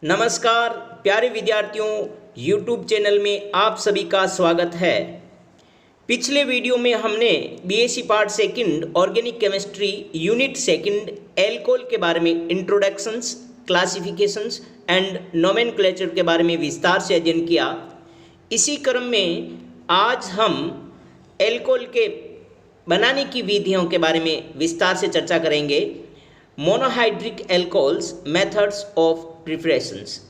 नमस्कार प्यारे विद्यार्थियों, YouTube चैनल में आप सभी का स्वागत है। पिछले वीडियो में हमने BSc part second organic chemistry unit second alcohol के बारे में इंट्रोडक्शंस, क्लासिफिकेशंस एंड नोमेनक्लेचर के बारे में विस्तार से अध्ययन किया। इसी क्रम में आज हम एल्कोहल के बनाने की विधियों के बारे में विस्तार से चर्चा करेंगे। Monohydric alcohols, methods of preparations.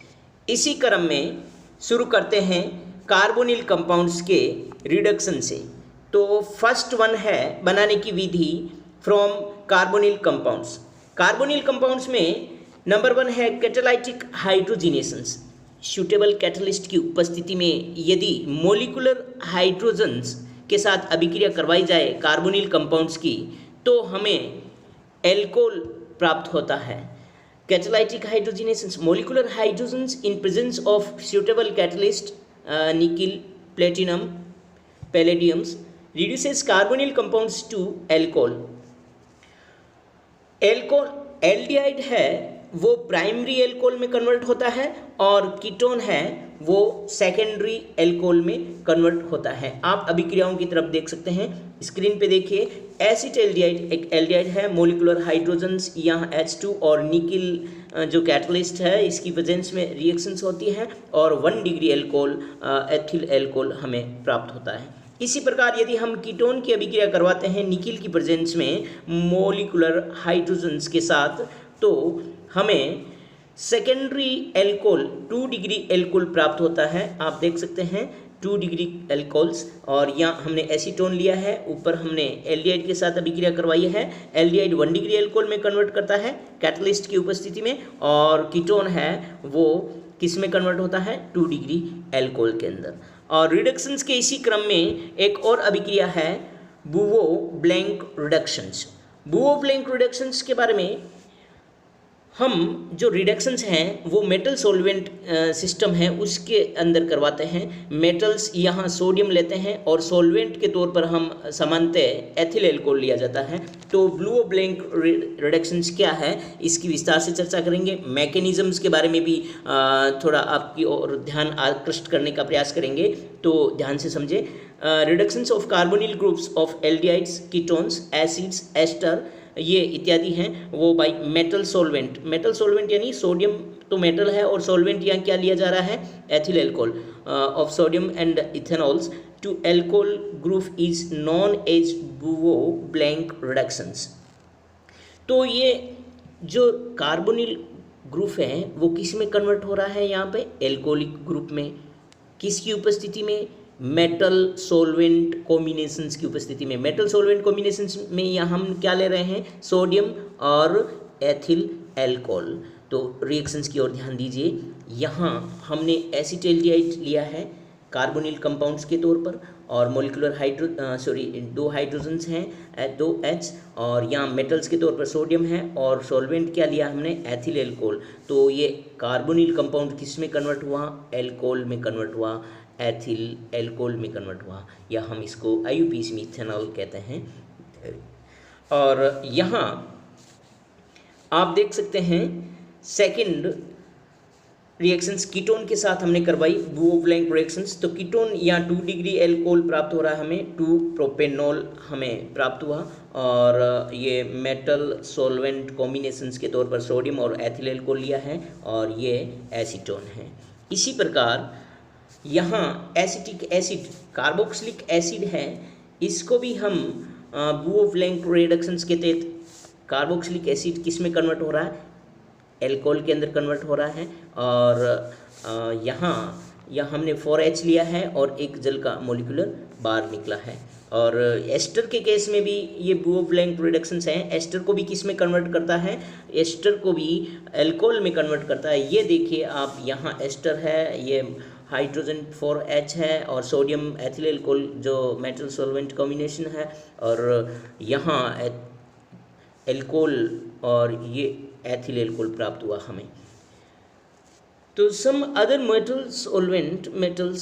इसी क्रम में शुरू करते हैं कार्बोनिल कंपाउंड्स के रिडक्शन से। तो फर्स्ट वन है बनाने की विधि from carbonyl compounds. Carbonyl compounds में नंबर 1 है कैटालाइटिक हाइड्रोजिनेशंस। सूटेबल कैटलिस्ट की उपस्थिति में यदि मोलिकुलर हाइड्रोजन्स के साथ अभिक्रिया करवाई जाए कार्बोनिल कंपाउंड्स की, तो हमें एल्कोहल प्राप्त होता है। Catalytic hydrogenations, molecular hydrogens in presence of suitable catalyst, nickel, platinum, palladiums, reduces carbonyl compounds to alcohol. Alcohol aldehyde है वो प्राइमरी एल्कोहल में कन्वर्ट होता है और कीटोन है वो सेकेंडरी एल्कोहल में कन्वर्ट होता है। आप अभिक्रियाओं की तरफ देख सकते हैं, स्क्रीन पे देखिए। एसिड एल्डिहाइड एक एल्डिहाइड है, मोलिकुलर हाइड्रोजन्स यहाँ H2 और निकिल जो कैटलिस्ट है इसकी प्रेजेंस में रिएक्शंस होती हैं और 1 डिग्री एल्कोहल एथिल एल्कोहल हमें प्राप्त होता है। इसी प्रकार यदि हम कीटोन की अभिक्रिया करवाते हैं निकिल की प्रेजेंस में मोलिकुलर हाइड्रोजन्स के साथ, तो हमें सेकेंडरी एल्कोहल 2 डिग्री एल्कोहल प्राप्त होता है। आप देख सकते हैं 2 डिग्री एल्कोहल्स, और यहाँ हमने एसीटोन लिया है, ऊपर हमने एल्डिहाइड के साथ अभिक्रिया करवाई है। एल्डिहाइड 1 डिग्री एल्कोहल में कन्वर्ट करता है कैटलिस्ट की उपस्थिति में, और कीटोन है वो किस में कन्वर्ट होता है 2 डिग्री एल्कोहल के अंदर। और रिडक्शंस के इसी क्रम में एक और अभिक्रिया है बुवो ब्लैंक रिडक्शंस। बुवो ब्लैंक रिडक्शंस के बारे में हम जो रिडक्शंस हैं वो मेटल सॉल्वेंट सिस्टम है उसके अंदर करवाते हैं। मेटल्स यहाँ सोडियम लेते हैं और सॉल्वेंट के तौर पर हम सामान्यतः एथिल एल्कोहल लिया जाता है। तो ब्लू ब्लैंक रिडक्शंस क्या है इसकी विस्तार से चर्चा करेंगे। मैकेनिज्म्स के बारे में भी थोड़ा आपकी और ध्यान आकृष्ट करने का प्रयास करेंगे, तो ध्यान से समझे। Reductions of carbonyl groups of aldehydes, ketones, acids, ester ये इत्यादि हैं वो by metal solvent. Metal solvent यानी सोडियम तो मेटल है और सॉल्वेंट यहाँ क्या लिया जा रहा है ethyl alcohol of sodium and ethanols to alcohol group is known as बुवो ब्लैंक रिडक्शंस। तो ये जो कार्बोनिल ग्रुप है वो किस में कन्वर्ट हो रहा है यहाँ पे एल्कोहलिक ग्रुप में, किसकी उपस्थिति में मेटल सॉल्वेंट कॉम्बिनेशंस की उपस्थिति में। मेटल सॉल्वेंट कॉम्बिनेशंस में यहाँ हम क्या ले रहे हैं सोडियम और एथिल एल्कोहल। तो रिएक्शंस की ओर ध्यान दीजिए। यहाँ हमने एसिटाल्डिहाइड लिया है कार्बोनिल कंपाउंड्स के तौर पर, और मोलिकुलर दो हाइड्रोजन्स हैं 2 H, और यहाँ मेटल्स के तौर पर सोडियम है, और सॉल्वेंट क्या लिया हमने एथिल एल्कोहल। तो ये कार्बोनिल कंपाउंड किस में कन्वर्ट हुआ एल्कोहल में कन्वर्ट हुआ, एथिल एल्कोहल में कन्वर्ट हुआ, या हम इसको IUPAC में इथेनॉल कहते हैं। और यहाँ आप देख सकते हैं सेकंड रिएक्शंस कीटोन के साथ हमने करवाई बुवो ब्लैंक रिएक्शंस। तो कीटोन यहाँ 2 डिग्री एल्कोहल प्राप्त हो रहा है हमें, 2 प्रोपेनॉल हमें प्राप्त हुआ, और ये मेटल सॉल्वेंट कॉम्बिनेशंस के तौर पर सोडियम और एथिल एल्कोहल लिया है, और ये एसीटोन है। इसी प्रकार यहाँ एसिटिक एसिड कार्बोक्सिलिक एसिड है, इसको भी हम बुवो ब्लैंक रिडक्शंस के तहत कार्बोक्सिलिक एसिड किस में कन्वर्ट हो रहा है एल्कोहल के अंदर कन्वर्ट हो रहा है, और यहाँ हमने 4H लिया है और एक जल का मोलिकुलर बार निकला है। और एस्टर के केस में भी ये बुवो ब्लैंक रिडक्शंस हैं। एस्टर को भी किस में कन्वर्ट करता है, एस्टर को भी एल्कोहल में कन्वर्ट करता है। ये देखिए आप, यहाँ एस्टर है, ये हाइड्रोजन 4H है, और सोडियम एथिल एल्कोहल जो मेटल सॉल्वेंट कॉम्बिनेशन है, और यहाँ एल्कोहल और ये एथिल एल्कोहल प्राप्त हुआ हमें। तो some other metals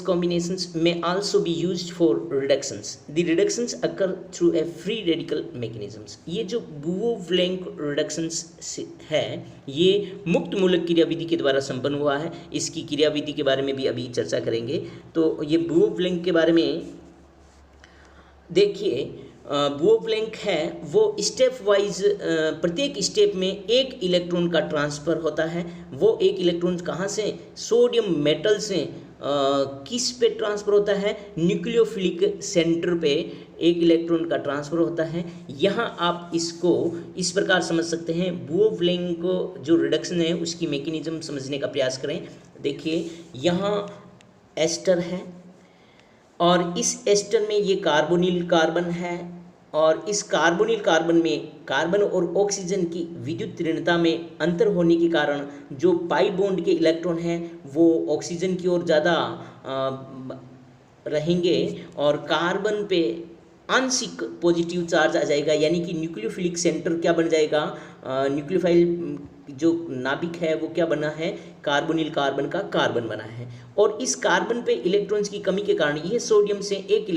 combinations may also be used for reductions. The reductions occur through a free radical mechanisms. ये जो Boole-Blanc reductions है ये मुक्त मूलक क्रियाविधि के द्वारा संपन्न हुआ है। इसकी क्रियाविधि के बारे में भी अभी चर्चा करेंगे। तो ये Boole-Blanc के बारे में देखिए, Boole-Blanc है वो स्टेप वाइज प्रत्येक स्टेप में एक इलेक्ट्रॉन का ट्रांसफ़र होता है। वो एक इलेक्ट्रॉन कहाँ से, सोडियम मेटल से किस पे ट्रांसफ़र होता है, न्यूक्लियोफिलिक सेंटर पे एक इलेक्ट्रॉन का ट्रांसफ़र होता है। यहाँ आप इसको इस प्रकार समझ सकते हैं। Boole-Blanc को जो रिडक्शन है उसकी मैकेनिज्म समझने का प्रयास करें। देखिए यहाँ एस्टर है और इस एस्टर में ये कार्बोनिल कार्बन है और इस कार्बोनिल कार्बन में कार्बन और ऑक्सीजन की विद्युत ऋणता में अंतर होने के कारण जो पाई बॉन्ड के इलेक्ट्रॉन हैं वो ऑक्सीजन की ओर ज़्यादा रहेंगे और कार्बन पे आंशिक पॉजिटिव चार्ज आ जाएगा, यानी कि न्यूक्लियोफिलिक सेंटर क्या बन जाएगा, न्यूक्लियोफाइल जो नाभिक है वो क्या बना है, कार्बोनिल कार्बन का कार्बन बना है। और इस कार्बन पे इलेक्ट्रॉन्स की कमी के कारण यह सोडियम से एक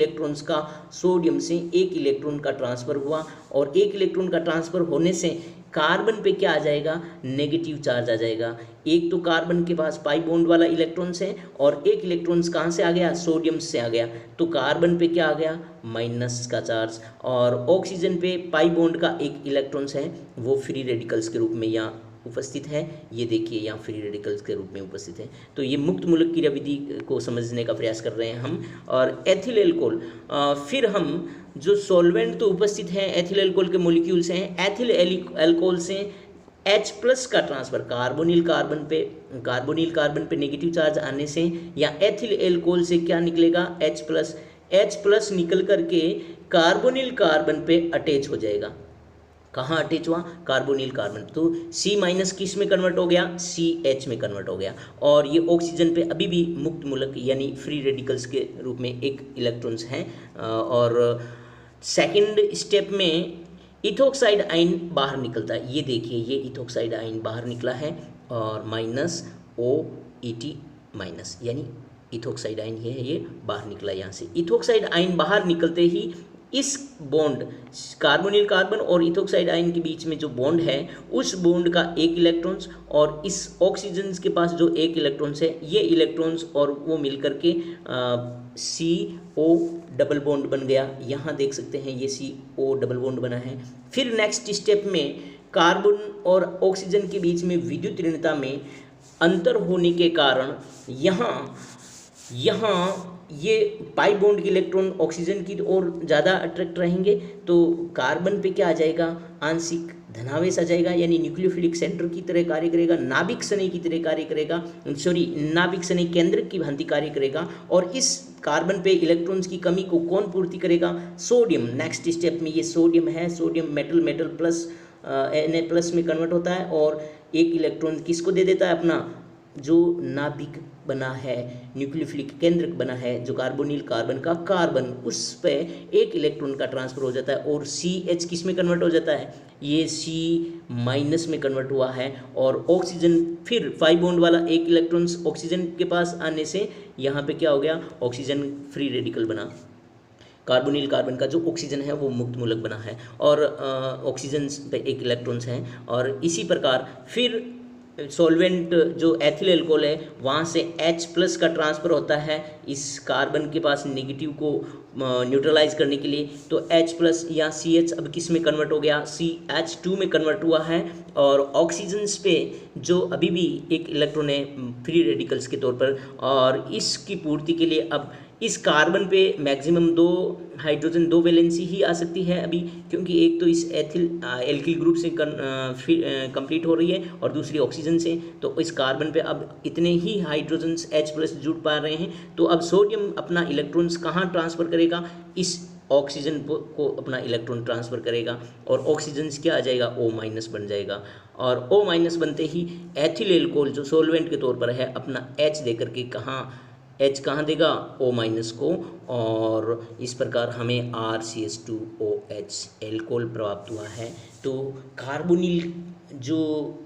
इलेक्ट्रॉन का ट्रांसफ़र हुआ और एक इलेक्ट्रॉन का ट्रांसफ़र होने से कार्बन पे क्या आ जाएगा, नेगेटिव चार्ज आ जाएगा। एक तो कार्बन के पास पाई बॉन्ड वाला इलेक्ट्रॉन्स है और एक इलेक्ट्रॉन्स कहाँ से आ गया, सोडियम से आ गया, तो कार्बन पे क्या आ गया, माइनस का चार्ज। और ऑक्सीजन पे पाई बॉन्ड का एक इलेक्ट्रॉन्स है वो फ्री रेडिकल्स के रूप में यहाँ उपस्थित है। ये देखिए यहाँ फ्री रेडिकल्स के रूप में उपस्थित है। तो ये मुक्त मूलक क्रियाविधि को समझने का प्रयास कर रहे हैं हम। और एथिल एल्कोहल, फिर हम जो सॉल्वेंट तो उपस्थित हैं एथिल एल्कोहल के मोलिक्यूल्स हैं। एथिल एल्कोहल से H+ का ट्रांसफ़र कार्बोनिल कार्बन पे नेगेटिव चार्ज आने से या एथिल एल्कोहल से क्या निकलेगा, H+ निकल करके कार्बोनिल कार्बन पे अटैच हो जाएगा। कहाँ अटैच हुआ, कार्बोनिल कार्बन, तो C- किस में कन्वर्ट हो गया, CH में कन्वर्ट हो गया। और ये ऑक्सीजन पे अभी भी मुक्त मूलक यानी फ्री रेडिकल्स के रूप में एक इलेक्ट्रॉन्स हैं। और सेकंड स्टेप में इथोक्साइड आयन बाहर निकलता है। ये देखिए ये इथोक्साइड आयन बाहर निकला है और -OET- यानी इथोक्साइड आयन ये बाहर निकला। यहाँ से इथोक्साइड आयन बाहर निकलते ही इस बॉन्ड कार्बोनिल कार्बन और इथोक्साइड आयन के बीच में जो बॉन्ड है उस बॉन्ड का एक इलेक्ट्रॉन्स और इस ऑक्सीजन के पास जो एक इलेक्ट्रॉन्स है ये इलेक्ट्रॉन्स और वो मिलकर के CO डबल बॉन्ड बन गया। यहाँ देख सकते हैं ये CO डबल बॉन्ड बना है। फिर नेक्स्ट स्टेप में कार्बन और ऑक्सीजन के बीच में विद्युत ऋणता में अंतर होने के कारण यहाँ ये पाई बॉन्ड के इलेक्ट्रॉन ऑक्सीजन की ओर ज़्यादा अट्रैक्ट रहेंगे, तो कार्बन पे क्या आ जाएगा, आंशिक धनावेश आ जाएगा, यानी न्यूक्लियोफिलिक सेंटर की तरह कार्य करेगा, नाभिक शनय की तरह कार्य करेगा, नाभिक शनय केंद्रक की भांति कार्य करेगा। और इस कार्बन पे इलेक्ट्रॉन्स की कमी को कौन पूर्ति करेगा, सोडियम। नेक्स्ट स्टेप में ये सोडियम है, सोडियम मेटल प्लस Na+ में कन्वर्ट होता है और एक इलेक्ट्रॉन किसको दे देता है, अपना जो नाभिक बना है, न्यूक्लियोफिलिक केंद्रक बना है, जो कार्बोनिल कार्बन का कार्बन, उस पे एक इलेक्ट्रॉन का ट्रांसफ़र हो जाता है और CH किस में कन्वर्ट हो जाता है, ये C- में कन्वर्ट हुआ है। और ऑक्सीजन फिर पाई बॉन्ड वाला एक इलेक्ट्रॉन ऑक्सीजन के पास आने से यहाँ पे क्या हो गया, ऑक्सीजन फ्री रेडिकल बना, कार्बोनिल कार्बन का जो ऑक्सीजन है वो मुक्त मूलक बना है और ऑक्सीजन पे एक इलेक्ट्रॉन्स हैं। और इसी प्रकार फिर सॉल्वेंट जो एथिल एल्कोहल है वहाँ से H+ का ट्रांसफ़र होता है इस कार्बन के पास नेगेटिव को न्यूट्रलाइज करने के लिए, तो H+ या CH अब किस में कन्वर्ट हो गया, CH2 में कन्वर्ट हुआ है। और ऑक्सीजन पे जो अभी भी एक इलेक्ट्रॉन है फ्री रेडिकल्स के तौर पर, और इसकी पूर्ति के लिए अब इस कार्बन पे मैक्सिमम 2 हाइड्रोजन 2 वैलेंसी ही आ सकती है अभी, क्योंकि एक तो इस एल्किल ग्रुप से कंप्लीट हो रही है और दूसरी ऑक्सीजन से। तो इस कार्बन पे अब इतने ही हाइड्रोजन्स H+ जुड़ पा रहे हैं। तो अब सोडियम अपना इलेक्ट्रॉन्स कहाँ ट्रांसफ़र करेगा, इस ऑक्सीजन को अपना इलेक्ट्रॉन ट्रांसफ़र करेगा और ऑक्सीजन क्या आ जाएगा, O- बन जाएगा। और O- बनते ही एथिल एल्कोहल जो सॉल्वेंट के तौर पर है अपना H दे करके H कहाँ देगा, O- को, और इस प्रकार हमें RCH2OH एल्कोहल प्राप्त हुआ है। तो कार्बोनिल जो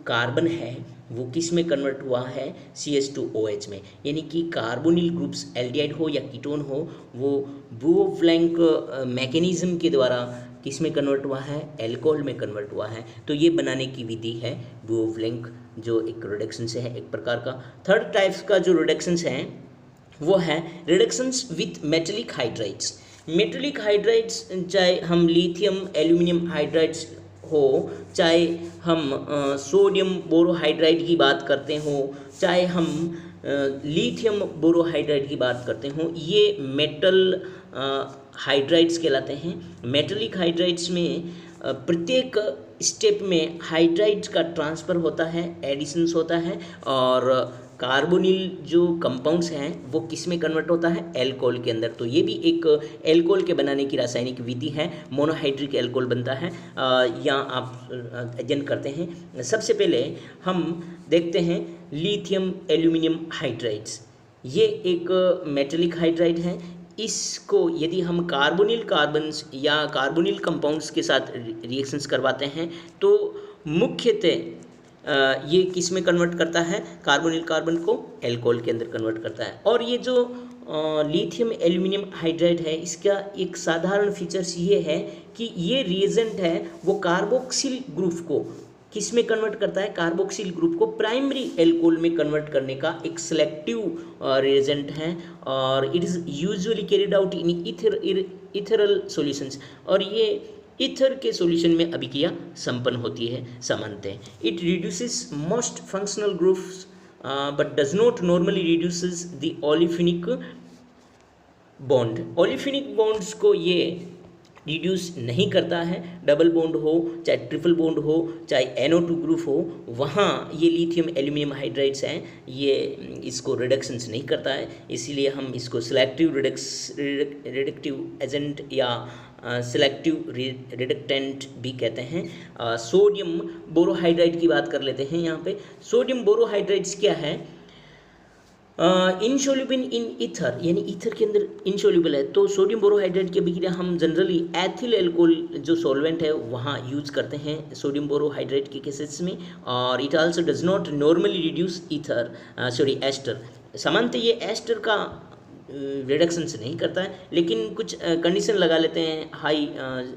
कार्बन है वो किस में कन्वर्ट हुआ है, CH2OH में। यानी कि कार्बोनिल ग्रुप्स एल्डिहाइड हो या कीटोन हो, वो बुओफ्लैंक मैकेनिज्म के द्वारा किस में कन्वर्ट हुआ है, एल्कोहल में कन्वर्ट हुआ है। तो ये बनाने की विधि है बुओफ्लैंक, जो एक रिडक्शन से है एक प्रकार का। थर्ड टाइप्स का जो रिडक्शंस हैं वो है reductions with metallic hydrides. Metallic hydrides चाहे हम लिथियम एल्यूमिनियम हाइड्राइड्स हो, चाहे हम सोडियम बोरोहाइड्राइड की बात करते हो, चाहे हम लिथियम बोरोहाइड्राइड की बात करते हो, ये मेटल हाइड्राइड्स कहलाते हैं। मेटेलिक हाइड्राइड्स में प्रत्येक स्टेप में हाइड्राइड्स का ट्रांसफ़र होता है, एडिशंस होता है, और कार्बोनिल जो कंपाउंड्स हैं वो किस में कन्वर्ट होता है, एल्कोहल के अंदर। तो ये भी एक एल्कोहल के बनाने की रासायनिक विधि है, मोनोहाइड्रिक एल्कोहल बनता है। या आप अध्ययन करते हैं। सबसे पहले हम देखते हैं लिथियम एल्यूमिनियम हाइड्राइड्स। ये एक मेटेलिक हाइड्राइड है। इसको यदि हम कार्बोनिल कार्बन्स या कार्बोनिल कंपाउंड्स के साथ रिएक्शंस करवाते हैं तो मुख्यतः ये किस में कन्वर्ट करता है, कार्बोनिल कार्बन को एल्कोहल के अंदर कन्वर्ट करता है। और ये जो लिथियम एल्यूमिनियम हाइड्राइड है, इसका एक साधारण फीचर्स ये है कि ये रिएजेंट है वो कार्बोक्सिल ग्रुप को किस में कन्वर्ट करता है, कार्बोक्सिल ग्रुप को प्राइमरी एल्कोहल में कन्वर्ट करने का एक सिलेक्टिव रिएजेंट है। और it is usually carried out in ethereal solutions. और ये ईथर के सॉल्यूशन में अभिक्रिया संपन्न होती है सामान्यतः। It reduces most functional groups but does not normally reduces the olefinic bond. Olefinic bonds को ये रिड्यूस नहीं करता है। डबल बॉन्ड हो चाहे ट्रिपल बॉन्ड हो चाहे NO2 ग्रुप हो, वहाँ ये लिथियम एल्यूमिनियम हाइड्राइड्स हैं, ये इसको रिडक्शंस नहीं करता है। इसीलिए हम इसको सिलेक्टिव रिडक्टिव एजेंट या सिलेक्टिव रिडक्टेंट भी कहते हैं। सोडियम बोरोहाइड्राइड की बात कर लेते हैं। यहाँ पे सोडियम बोरोहाइड्राइड्स क्या है, इनसोल्यूबल इन ईथर, यानी ईथर के अंदर इनसोल्यूबल है। तो सोडियम बोरोहाइड्राइड की अभिक्रिया हम जनरली एथिल एल्कोहल जो सॉल्वेंट है वहाँ यूज करते हैं सोडियम बोरोहाइड्राइड के केसेस में। और it also does not normally reduce either ester. सामान्यतः ये एस्टर का रिडक्शन से नहीं करता है, लेकिन कुछ कंडीशन लगा लेते हैं। हाई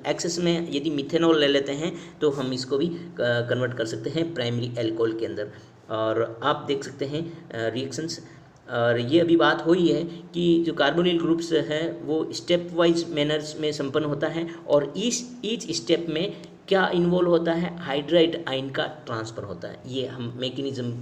एक्सेस में यदि मिथेनॉल ले लेते हैं तो हम इसको भी कन्वर्ट कर सकते हैं प्राइमरी एल्कोहल के अंदर। और आप देख सकते हैं रिएक्शंस। और ये अभी बात हुई है कि जो कार्बोनिल ग्रुप्स है वो स्टेप वाइज मैनर्स में संपन्न होता है, और ईच स्टेप में क्या इन्वॉल्व होता है, हाइड्राइड आयन का ट्रांसफ़र होता है। ये हम मैकेनिज्म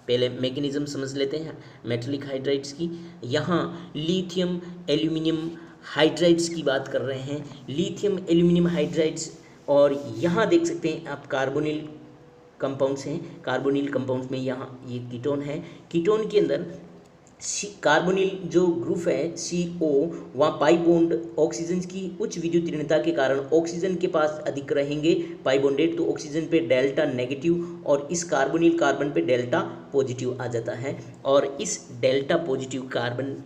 पहले मैकेनिज्म समझ लेते हैं मेटेलिक हाइड्राइड्स की। यहाँ लिथियम एल्यूमिनियम हाइड्राइड्स की बात कर रहे हैं, लिथियम एल्यूमिनियम हाइड्राइड्स। और यहाँ देख सकते हैं आप कार्बोनिल कंपाउंड्स हैं। कार्बोनिल कंपाउंड्स में यहाँ ये कीटोन है। कीटोन के अंदर कार्बोनिल जो ग्रुप है CO, वहाँ पाई बॉन्ड ऑक्सीजन की उच्च विद्युत ऋणता के कारण ऑक्सीजन के पास अधिक रहेंगे पाई बॉन्डेड, तो ऑक्सीजन पे डेल्टा नेगेटिव और इस कार्बोनिल कार्बन पे डेल्टा पॉजिटिव आ जाता है। और इस डेल्टा पॉजिटिव कार्बन,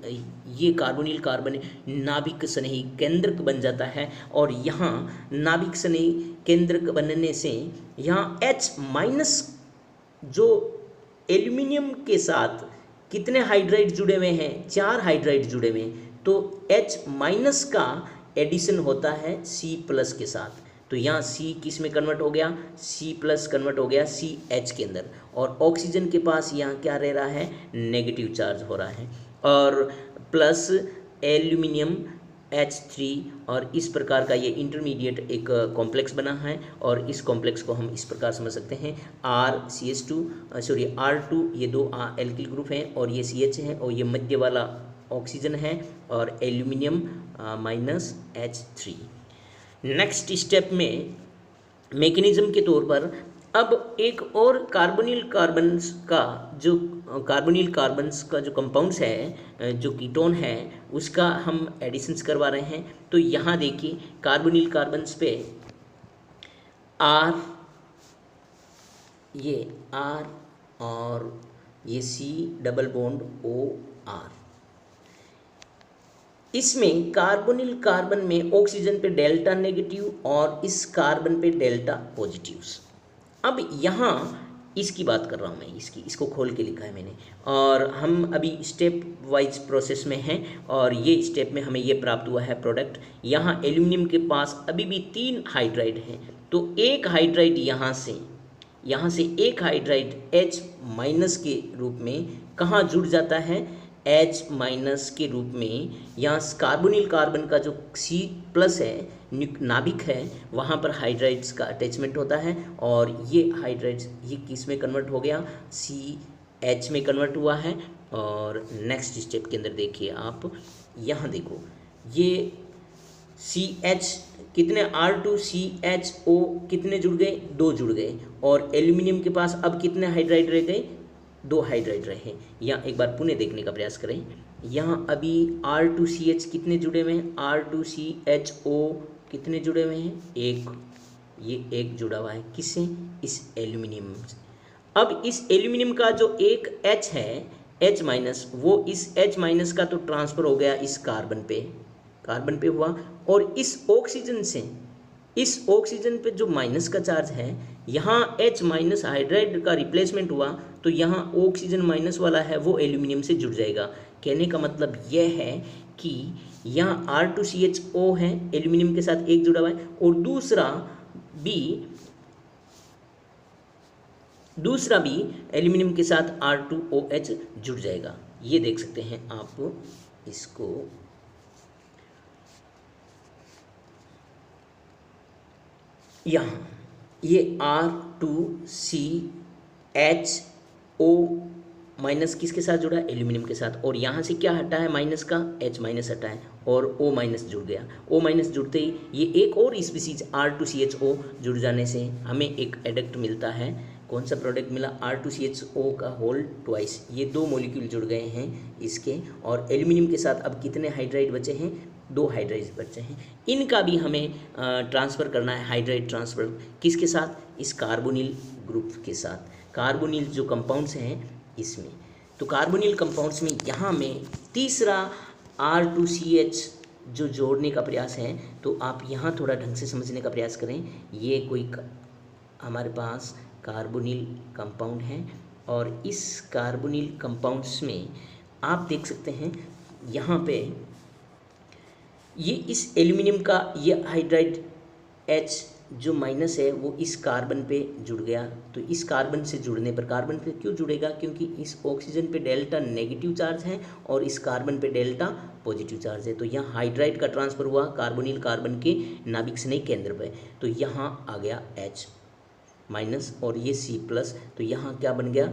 ये कार्बोनिल कार्बन नाभिक स्नेही केंद्रक बन जाता है। और यहाँ नाभिक स्नेही केंद्रक बनने से यहाँ H- जो एल्यूमिनियम के साथ कितने हाइड्राइड जुड़े हुए हैं, 4 हाइड्राइड जुड़े हुए हैं, तो H- का एडिशन होता है C+ के साथ। तो यहाँ C किस में कन्वर्ट हो गया, C+ कन्वर्ट हो गया CH के अंदर। और ऑक्सीजन के पास यहाँ क्या रह रहा है, नेगेटिव चार्ज हो रहा है। और प्लस एल्यूमिनियम H3, और इस प्रकार का ये इंटरमीडिएट एक कॉम्प्लेक्स बना है। और इस कॉम्प्लेक्स को हम इस प्रकार समझ सकते हैं, R2, ये 2 एल्किल ग्रुप हैं और ये CH है, और ये मध्य वाला ऑक्सीजन है और एल्यूमिनियम -H3। नेक्स्ट स्टेप में मैकेनिज्म के तौर पर अब एक और कार्बोनिल कार्बन्स का जो कंपाउंड्स है, जो कीटोन है, उसका हम एडिशंस करवा रहे हैं। तो यहाँ देखिए कार्बोनिल कार्बन्स पे R, ये R और ये C डबल बॉन्ड OR। इसमें कार्बोनिल कार्बन में ऑक्सीजन पे डेल्टा नेगेटिव और इस कार्बन पे डेल्टा पॉजिटिव। अब यहाँ इसकी बात कर रहा हूँ मैं, इसको खोल के लिखा है मैंने। और हम अभी स्टेप वाइज प्रोसेस में हैं और ये स्टेप में हमें ये प्राप्त हुआ है प्रोडक्ट। यहाँ एल्यूमिनियम के पास अभी भी 3 हाइड्राइड हैं, तो एक हाइड्राइड यहाँ से एक हाइड्राइड H माइनस के रूप में कहाँ जुड़ जाता है, H माइनस के रूप में यहाँ कार्बोनिल कार्बन का जो C प्लस है, नाभिक है, वहाँ पर हाइड्राइड्स का अटैचमेंट होता है और ये हाइड्राइड्स ये किस में कन्वर्ट हो गया, CH में कन्वर्ट हुआ है। और नेक्स्ट स्टेप के अंदर देखिए आप, यहाँ देखो ये CH कितने R2CHO कितने जुड़ गए, 2 जुड़ गए। और एल्यूमिनियम के पास अब कितने हाइड्राइड रह गए, 2 हाइड्राइड रहे। यहाँ एक बार पुनः देखने का प्रयास करें, यहाँ अभी R2CH कितने जुड़े हुए हैं, R2CHO कितने जुड़े हुए हैं, ये एक जुड़ा हुआ है, किससे, इस एल्यूमिनियम से। अब इस एल्यूमिनियम का जो एक H है, H माइनस, वो इस H माइनस का तो ट्रांसफ़र हो गया इस कार्बन पे हुआ। और इस ऑक्सीजन पे जो माइनस का चार्ज है, यहाँ H माइनस हाइड्राइड का रिप्लेसमेंट हुआ तो यहाँ ऑक्सीजन माइनस वाला है वो एल्यूमिनियम से जुड़ जाएगा। कहने का मतलब यह है कि यहाँ R2CHO है, एल्यूमिनियम के साथ एक जुड़ा हुआ है, और दूसरा भी एल्यूमिनियम के साथ R2OH जुड़ जाएगा। ये देख सकते हैं आप इसको, यहाँ ये R2CHO माइनस किसके साथ जुड़ा है, एल्यूमिनियम के साथ। और यहाँ से क्या हटा है, माइनस का H माइनस हटा है और O माइनस जुड़ गया। O माइनस जुड़ते ही ये एक और स्पीसीज R2CHO जुड़ जाने से हमें एक एडक्ट मिलता है। कौन सा प्रोडक्ट मिला, R2CHO का होल ट्वाइस। ये 2 मॉलिक्यूल जुड़ गए हैं इसके। और एल्यूमिनियम के साथ अब कितने हाइड्राइड बचे हैं, 2 हाइड्राइड बचे हैं। इनका भी हमें ट्रांसफ़र करना है, हाइड्राइड ट्रांसफ़र किसके साथ, इस कार्बोनिल ग्रुप के साथ। कार्बोनिल जो कंपाउंड्स हैं इसमें, तो कार्बोनिल कंपाउंड्स में यहाँ में तीसरा R2CH जो जोड़ने का प्रयास है, तो आप यहाँ थोड़ा ढंग से समझने का प्रयास करें। ये कोई हमारे पास कार्बोनिल कंपाउंड है और इस कार्बोनिल कंपाउंड्स में आप देख सकते हैं यहाँ पे ये इस एल्यूमिनियम का ये हाइड्राइड H जो माइनस है वो इस कार्बन पे जुड़ गया। तो इस कार्बन से जुड़ने पर, कार्बन पे क्यों जुड़ेगा, क्योंकि इस ऑक्सीजन पे डेल्टा नेगेटिव चार्ज है और इस कार्बन पे डेल्टा पॉजिटिव चार्ज है। तो यहाँ हाइड्राइड का ट्रांसफ़र हुआ कार्बोनिल कार्बन के नाभिक स्नेह केंद्र पे, तो यहाँ आ गया H माइनस और ये C प्लस। तो यहाँ क्या बन गया,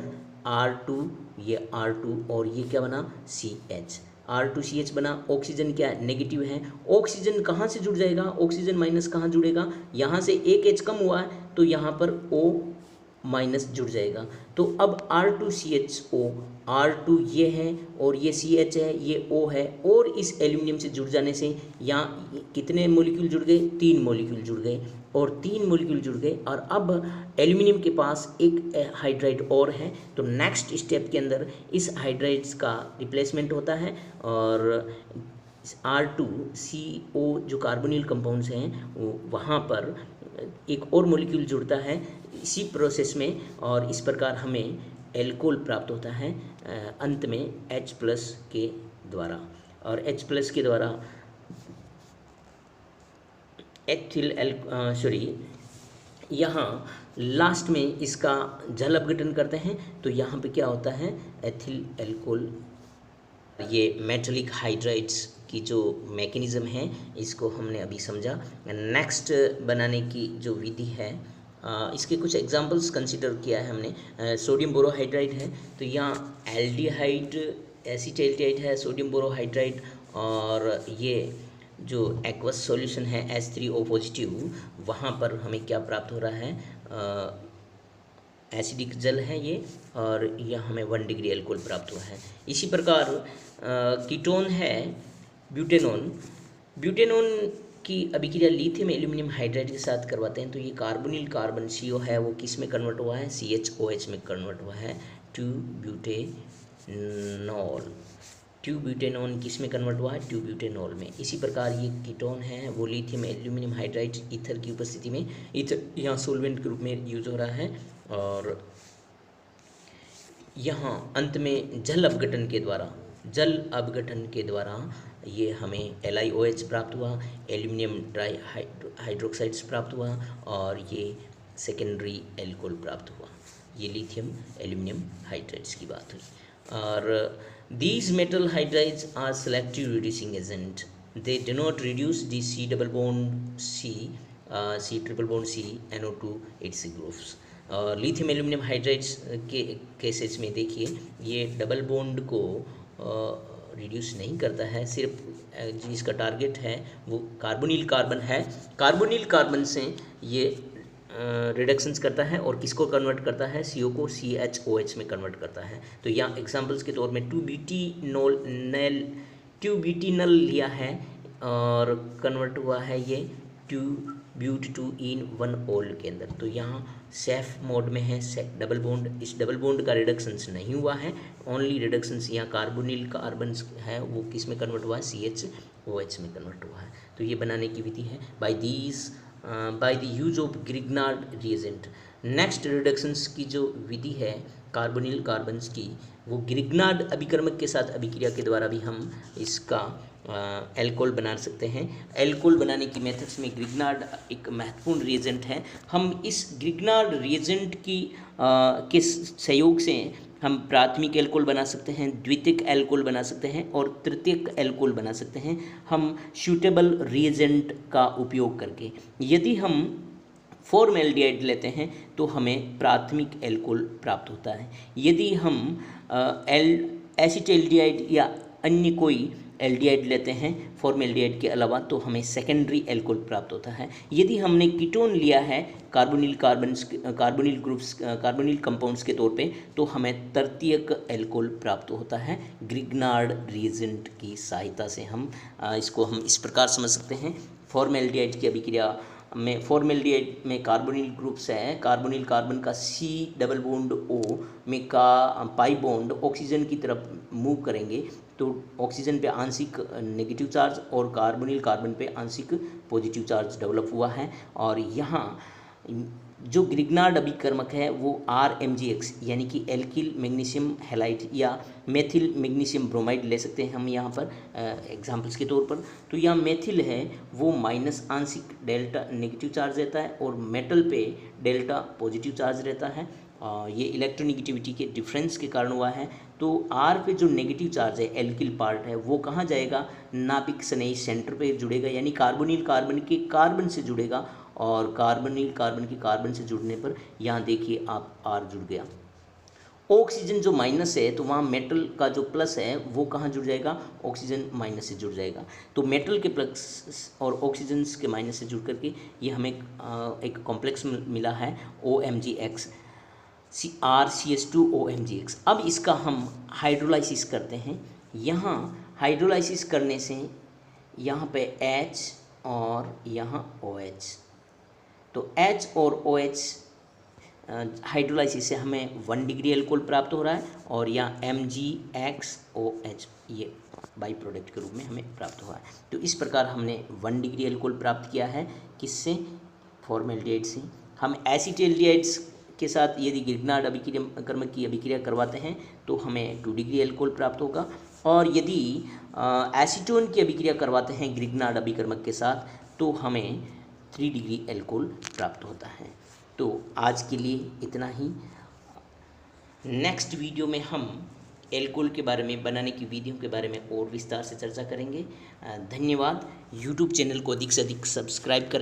R2, ये R2 और ये क्या बना, CH। R2CH बना, ऑक्सीजन क्या नेगेटिव है, ऑक्सीजन कहाँ से जुड़ जाएगा, ऑक्सीजन माइनस कहाँ जुड़ेगा, यहाँ से एक H कम हुआ है तो यहाँ पर O माइनस जुड़ जाएगा। तो अब R2CHO, R2 ये है और ये CH है, ये O है, और इस एल्यूमिनियम से जुड़ जाने से यहाँ कितने मॉलिक्यूल जुड़ गए, 3 मॉलिक्यूल जुड़ गए और 3 मॉलिक्यूल जुड़ गए। और अब एल्यूमिनियम के पास एक हाइड्राइड और है, तो नेक्स्ट स्टेप के अंदर इस हाइड्राइड्स का रिप्लेसमेंट होता है और R2CO जो कार्बोनिल कंपाउंड्स हैं वहाँ पर एक और मॉलिक्यूल जुड़ता है इसी प्रोसेस में, और इस प्रकार हमें एल्कोहल प्राप्त होता है अंत में H प्लस के द्वारा। और H प्लस के द्वारा यहाँ लास्ट में इसका जल अपघटन करते हैं तो यहाँ पे क्या होता है, एथिल एल्कोहल। ये मेटालिक हाइड्राइड्स की जो मैकेनिज़्म है इसको हमने अभी समझा। नेक्स्ट बनाने की जो विधि है इसके कुछ एग्जांपल्स कंसिडर किया है हमने। सोडियम बोरोहाइड्राइड है तो यहाँ एल्डिहाइड एसीटैल्डिहाइड है, सोडियम बोरोहाइड्राइड, और ये जो एक्वस सॉल्यूशन है H3O पॉजिटिव, वहाँ पर हमें क्या प्राप्त हो रहा है, एसिडिक जल है ये, और यह हमें 1 डिग्री एल्कोहल प्राप्त हुआ है। इसी प्रकार कीटोन है ब्यूटेनॉन की अभिक्रिया लिथियम एल्यूमिनियम हाइड्राइड के साथ करवाते हैं तो ये कार्बोनिल कार्बन CO है वो किस में कन्वर्ट हुआ है, CHOH में कन्वर्ट हुआ है, 2-ब्यूटेनॉन किस में कन्वर्ट हुआ है, 2-ब्यूटेनॉल में। इसी प्रकार ये कीटोन है वो लिथियम एल्यूमिनियम हाइड्राइड ईथर की उपस्थिति में, ईथर यहाँ सोलवेंट के रूप में यूज हो रहा है, और यहाँ अंत में जल अपघटन के द्वारा ये हमें LiOH प्राप्त हुआ, एल्यूमिनियम ट्राई हाइड्रोक्साइड्स प्राप्त हुआ और ये सेकेंडरी एल्कोहल प्राप्त हुआ। ये लिथियम एल्यूमिनियम हाइड्राइड्स की बात हुई। और these metal hydrides are selective reducing agent, they do not reduce the C double bond C triple bond C NO2 its groups. और लिथियम एल्यूमिनियम हाइड्राइड्स के केसेस में देखिए ये डबल बॉन्ड को रिड्यूस नहीं करता है, सिर्फ जिसका टारगेट है वो कार्बोनिल कार्बन है, कार्बोनिल कार्बन से ये रिडक्शंस करता है और किसको कन्वर्ट करता है, CO को CHOH में कन्वर्ट करता है। तो यहाँ एग्जांपल्स के तौर में 2-butanol लिया है और कन्वर्ट हुआ है ये 2-but2-ene-1-ol के अंदर। तो यहाँ सेफ मोड में है डबल बॉन्ड, इस डबल बॉन्ड का रिडक्शंस नहीं हुआ है, ओनली रिडक्शंस यहाँ कार्बोनिल कार्बन है वो किस में कन्वर्ट हुआ है, CHOH में कन्वर्ट हुआ है। तो ये बनाने की विधि है by the use of Grignard reagent. Next reductions की जो विधि है कार्बोनिल कार्बन्स की, वो ग्रिग्नार्ड अभिकर्मक के साथ अभिक्रिया के द्वारा भी हम इसका एल्कोहल बना सकते हैं। एल्कोहल बनाने की मेथड्स में ग्रिग्नार्ड एक महत्वपूर्ण रिएजेंट है। हम इस ग्रिग्नार्ड रिएजेंट के सहयोग से हम प्राथमिक एल्कोहल बना सकते हैं, द्वितीयक एल्कोहल बना सकते हैं और तृतीयक एल्कोहल बना सकते हैं हम सूटेबल रिएजेंट का उपयोग करके। यदि हम फॉर्मल्डिहाइड लेते हैं तो हमें प्राथमिक एल्कोहल प्राप्त होता है। यदि हम एसिटाल्डिहाइड या अन्य कोई एल्डिहाइड लेते हैं फॉर्मल्डिहाइड के अलावा तो हमें सेकेंडरी एल्कोहल प्राप्त होता है। यदि हमने कीटोन लिया है कार्बोनिल कंपाउंड्स के तौर पे तो हमें तृतीयक एल्कोहल प्राप्त होता है। ग्रिग्नार्ड रिएजेंट की सहायता से हम इसको इस प्रकार समझ सकते हैं। फॉर्मल्डिहाइड की अभिक्रिया में फॉर्मल्डिहाइड में कार्बोनिल ग्रुप्स है, कार्बोनिल कार्बन का C डबल बॉन्ड O में का पाई बॉन्ड ऑक्सीजन की तरफ मूव करेंगे तो ऑक्सीजन पे आंशिक नेगेटिव चार्ज और कार्बोनिल कार्बन पे आंशिक पॉजिटिव चार्ज डेवलप हुआ है। और यहाँ जो ग्रिग्नार्ड अभिकर्मक है वो RMgX यानी कि एल्किल मैग्नीशियम हैलाइड या मेथिल मैग्नीशियम ब्रोमाइड ले सकते हैं हम यहाँ पर एग्जांपल्स के तौर पर। तो यहाँ मेथिल है वो माइनस आंशिक डेल्टा नेगेटिव चार्ज रहता है और मेटल पे डेल्टा पॉजिटिव चार्ज रहता है। ये इलेक्ट्रोनिगेटिविटी के डिफरेंस के कारण हुआ है। तो R पे जो नेगेटिव चार्ज है एल्किल पार्ट है वो कहाँ जाएगा, नाभिक स्नेही सेंटर पे जुड़ेगा यानी कार्बोनिल कार्बन के कार्बन से जुड़ेगा और कार्बोनिल कार्बन के कार्बन से जुड़ने पर यहाँ देखिए आप R जुड़ गया। ऑक्सीजन जो माइनस है तो वहाँ मेटल का जो प्लस है वो कहाँ जुड़ जाएगा, ऑक्सीजन माइनस से जुड़ जाएगा। तो मेटल के प्लस और ऑक्सीजन के माइनस से जुड़ करके ये हमें एक कॉम्प्लेक्स मिला है OMgX RCH2OMgX। अब इसका हम हाइड्रोलाइसिस करते हैं। यहाँ हाइड्रोलाइसिस करने से यहाँ पे H और यहाँ OH, तो H और OH हाइड्रोलाइसिस से हमें 1 डिग्री एल्कोहल प्राप्त हो रहा है और यहाँ MgXOH ये बाई प्रोडक्ट के रूप में हमें प्राप्त हुआ है। तो इस प्रकार हमने 1 डिग्री एल्कोहल प्राप्त किया है किससे, फॉर्मल्डिहाइड से। हम एसिटाल्डिहाइड्स के साथ यदि ग्रिग्नार्ड अभिकर्मक की अभिक्रिया करवाते हैं तो हमें 2 डिग्री एल्कोहल प्राप्त होगा और यदि एसीटोन की अभिक्रिया करवाते हैं ग्रिग्नार्ड अभिकर्मक के साथ तो हमें 3 डिग्री एल्कोहल प्राप्त होता है। तो आज के लिए इतना ही। नेक्स्ट वीडियो में हम एल्कोहल के बारे में, बनाने की विधियों के बारे में और विस्तार से चर्चा करेंगे। धन्यवाद। यूट्यूब चैनल को अधिक से अधिक सब्सक्राइब करें।